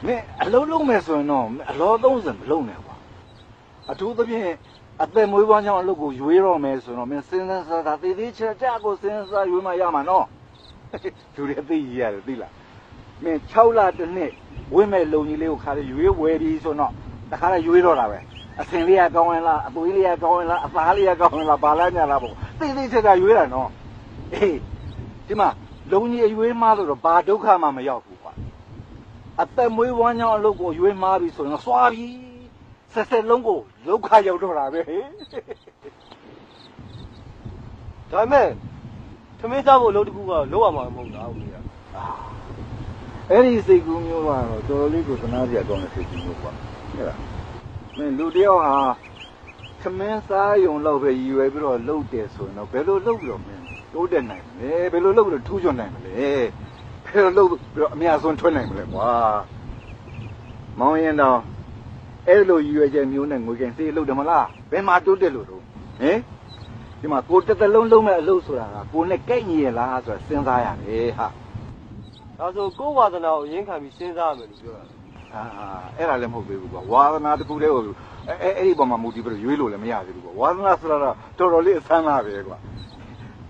မင်းအလုံးလုံးမယ်ဆိုရင်တော့အလော30မလုံးနဲ့ကွာအထူးသဖြင့်အသက်မွေးပွားကြောင့်အလုပ်ကိုရွေးတော့မယ်ဆိုတော့မင်းစဉ်းစားစားတာတည်သေးချာချာကိုစဉ်းစားရွေးမှရမှာနော်လူတွေသိရရတယ်သိလားမင်း6လတစ်နှစ်ဝင်းမဲ့လုံကြီးလေးကိုခါလေးရွေးဝယ်ပြီးဆိုတော့တခါလေးရွေးတော့တာပဲအစင်လေးကကောင်းရင်လားအသွေးလေးကကောင်းရင်လားအသားလေးကကောင်းရင်လားဘာလဲညာလားပေါ့တည်သေးချာချာရွေးတာနော်အေးဒီမှာလုံကြီးအရွေးမှားလို့တော့ဘာဒုက္ခမှမရောက်ဘူးကွာအသက်မွေးဝမ်းကြောင်းအလုပ်ကိုရွေးမှားပြီဆိုရင်သွားပြီဆက်လုံးကိုလောက်ခရောက်တော့တာပဲဒါပေမဲ့သမင်းစားဖို့အလုပ်တစ်ခုကလောက်ရမှာမဟုတ်တာဦးကြီးအဲ့ဒီစိတ်ကူးမျိုးကတော့တော်တော်လေးကိုသနာစရာကောင်းတဲ့စိတ်ကူးမျိုးပေါ့ဟုတ်လားမင်းလူတယောက်ဟာသမင်းစားယုံလောက်ပဲရည်ရွယ်ပြီးတော့လှုပ်တယ်ဆိုရင်တော့ဘယ်လိုလှုပ်ပြီးတော့မင်းတိုးတက်နိုင်မလဲဘယ်လိုလှုပ်ပြီးတော့ထူးချွန်နိုင်မလဲဘယ်လိုလှုပ်ပြီးတော့အများဆုံးထွက်နိုင်မလဲကွာမောင်ရင်တော့အဲ့လိုရည်ရွယ်ချက်မျိုးနဲ့ငွေကင်စေးလှုပ်တယ်မလားဘယ်မှာတိုးတက်လို့တော့ဟင်ဒီမှာကိုတက်တလုံးလုံးမဲ့အလုပ်ဆိုတာကကိုနဲ့ကြိုက်ညီရလားဆိုတာစဉ်းစားရတယ်ဟာဒါဆိုကိုယ်ဝါသနာကိုရင်းခံပြီးစဉ်းစားရမယ်လို့ပြောတာအဲ့ဒါလည်းမဟုတ်သေးဘူးကွာဝါသနာတစ်ခုတည်းကိုအဲ့ဒီပုံမှာမူတည်ပြီးရွေးလို့လည်းမရသေးဘူးကွာဝါသနာဆိုတာတော့တော်တော်လေးအဆန်းလာပဲကွာ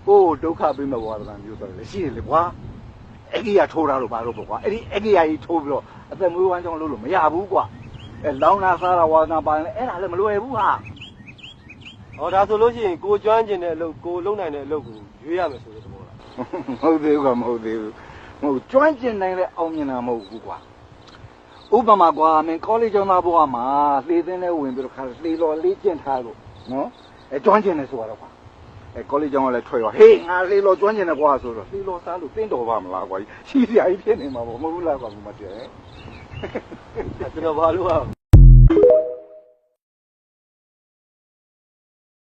ကိုယ်ဒုက္ခပေးမဲ့ဝါသနာမျိုးဆိုတော့လည်းရှိတယ်လေကွာအကြီးကထိုးတာလို့ပါတော့ပေါ့ကွာအဲ့ဒီအကြီးကြီးထိုးပြီးတော့အသက်မွေးဝမ်းကြောင်းလုပ်လို့မရဘူးကွာလောင်းနာစားတာဝါသနာပါရင်အဲ့ဒါလည်းမလွယ်ဘူးဟာဟောဒါဆိုလို့ရှိရင်ကိုကျွမ်းကျင်တဲ့အလုပ်ကိုလုံနိုင်တဲ့အလုပ်ကိုရွေးရမယ်ဆိုတဲ့သဘောလားဟုတ်သေးဘူးကွာမဟုတ်သေးဘူးမဟုတ်ကျွမ်းကျင်နိုင်တဲ့အောင်မြင်တာမဟုတ်ဘူးကွာဥပမာကွာမင်းကောလိပ်ကျောင်းသားဘဝမှာသေသင်းနဲ့ဝင်ပြီးတော့ခါလေလော်လေးကျင့်ထားလို့နော်ကျွမ်းကျင်တယ်ဆိုတော့ကွာကောလိပ်ကျောင်းကလည်းထွက်ရောဟေးငါလေလော်ကျွမ်းကျင်တယ်ကွာဆိုတော့လေလော်စားလို့တင်းတော်ပါမလားကွာရှိစရာကြီးဖြစ်နေမှာပေါ့မဟုတ်ဘူးလားကွာမမတည်းကျွန်တော်ဘာလို့